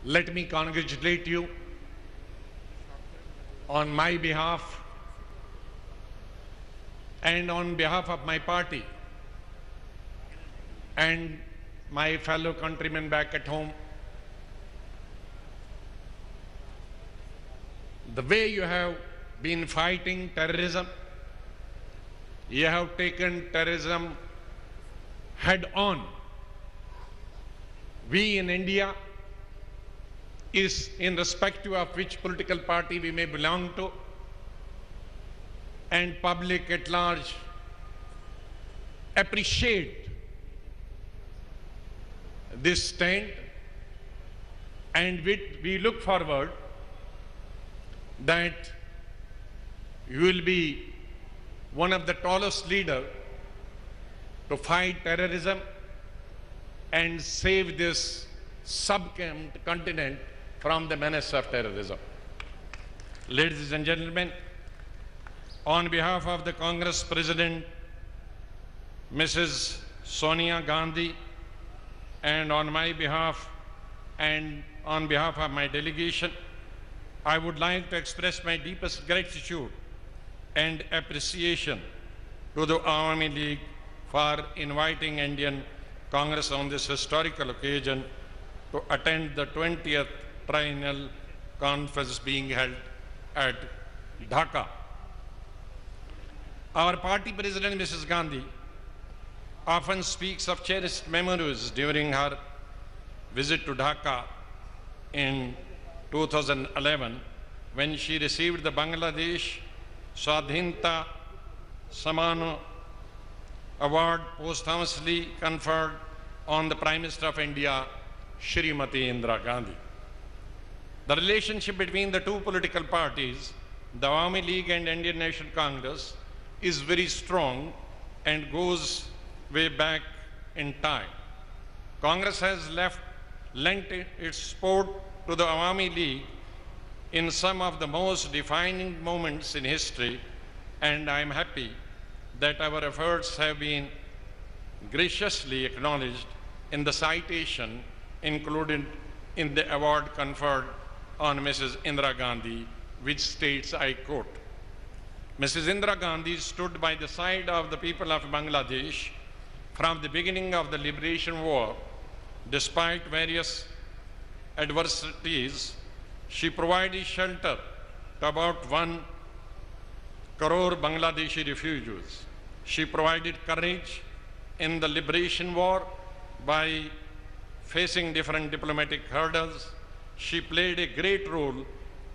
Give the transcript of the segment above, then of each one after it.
Let me congratulate you on my behalf and on behalf of my party and my fellow countrymen back at home. The way you have been fighting terrorism, you have taken terrorism head on. We in India, is irrespective of which political party we may belong to, and public at large appreciate this stand, and we look forward that you will be one of the tallest leaders to fight terrorism and save this subcontinent from the menace of terrorism. Ladies and gentlemen, on behalf of the Congress President, Mrs. Sonia Gandhi, and on my behalf and on behalf of my delegation, I would like to express my deepest gratitude and appreciation to the Awami League for inviting Indian Congress on this historical occasion to attend the 20th Triennial Conference being held at Dhaka. Our party president, Mrs. Gandhi, often speaks of cherished memories during her visit to Dhaka in 2011 when she received the Bangladesh Swadhinta Samman Award posthumously conferred on the Prime Minister of India, Shrimati Indira Gandhi. The relationship between the two political parties, the Awami League and Indian National Congress, is very strong and goes way back in time. Congress has lent its support to the Awami League in some of the most defining moments in history, and I am happy that our efforts have been graciously acknowledged in the citation included in the award conferred on Mrs. Indira Gandhi, which states, I quote, Mrs. Indira Gandhi stood by the side of the people of Bangladesh from the beginning of the liberation war. Despite various adversities, she provided shelter to about 1 crore Bangladeshi refugees. She provided courage in the liberation war by facing different diplomatic hurdles. She played a great role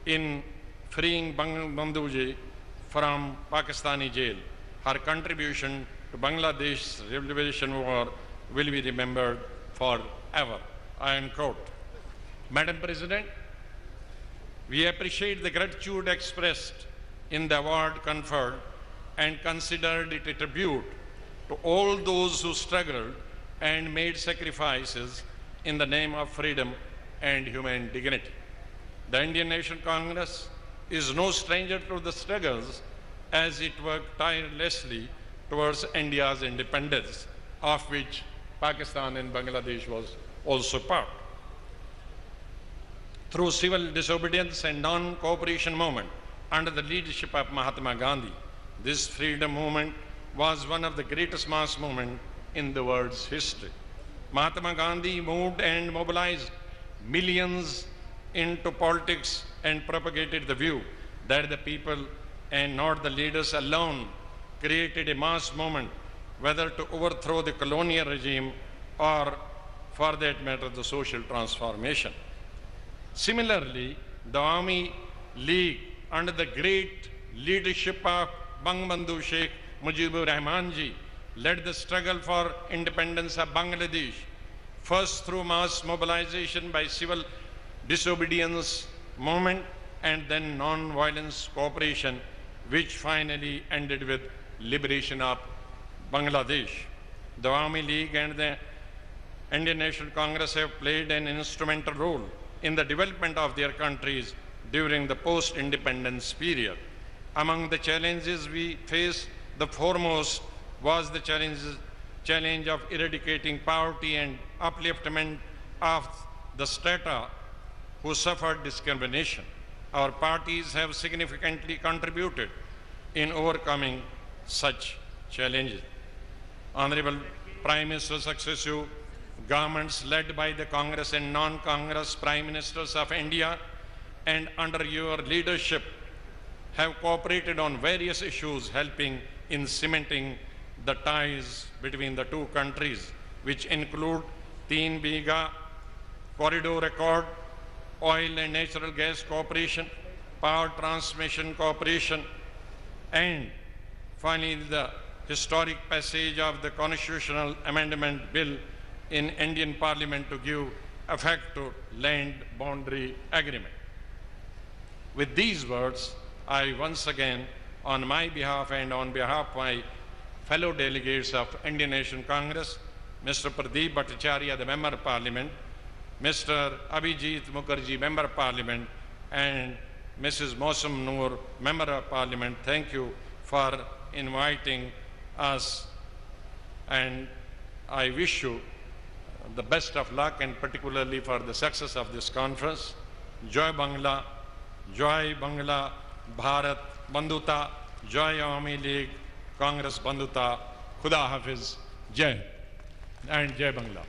in freeing Bandhu from Pakistani jail. Her contribution to Bangladesh's liberation war will be remembered forever. I end quote. Madam President, we appreciate the gratitude expressed in the award conferred and considered it a tribute to all those who struggled and made sacrifices in the name of freedom and human dignity. The Indian National Congress is no stranger to the struggles as it worked tirelessly towards India's independence, of which Pakistan and Bangladesh was also part. Through civil disobedience and non-cooperation movement under the leadership of Mahatma Gandhi, this freedom movement was one of the greatest mass movements in the world's history. Mahatma Gandhi moved and mobilized millions into politics and propagated the view that the people and not the leaders alone created a mass movement, whether to overthrow the colonial regime or, for that matter, the social transformation. Similarly, the Awami League, under the great leadership of Bangabandhu Sheikh Mujibur Rahman ji, led the struggle for independence of Bangladesh, first through mass mobilization by civil disobedience movement and then non-violence cooperation, which finally ended with liberation of Bangladesh. The Awami League and the Indian National Congress have played an instrumental role in the development of their countries during the post-independence period. Among the challenges we faced, the foremost was the challenge of eradicating poverty and upliftment of the strata who suffered discrimination. Our parties have significantly contributed in overcoming such challenges. Honorable Prime Minister successive governments led by the Congress and non-Congress Prime Ministers of India and under your leadership have cooperated on various issues, helping in cementing the ties between the two countries, which include Teen Biga Corridor Accord, oil and natural gas cooperation, power transmission cooperation, and finally the historic passage of the Constitutional Amendment Bill in Indian Parliament to give effect to Land Boundary Agreement. With these words, I once again, on my behalf and on behalf of my fellow delegates of Indian National Congress, Mr. Pradeep Bhattacharya, the Member of Parliament, Mr. Abhijit Mukherjee, Member of Parliament, and Mrs. Mosam Noor, Member of Parliament, thank you for inviting us, and I wish you the best of luck, and particularly for the success of this conference. Joy Bangla, Bharat Bandhuta, Joy Awami League, Congress Bandhuta, Khuda Hafiz, Jai, and Jai Bangla.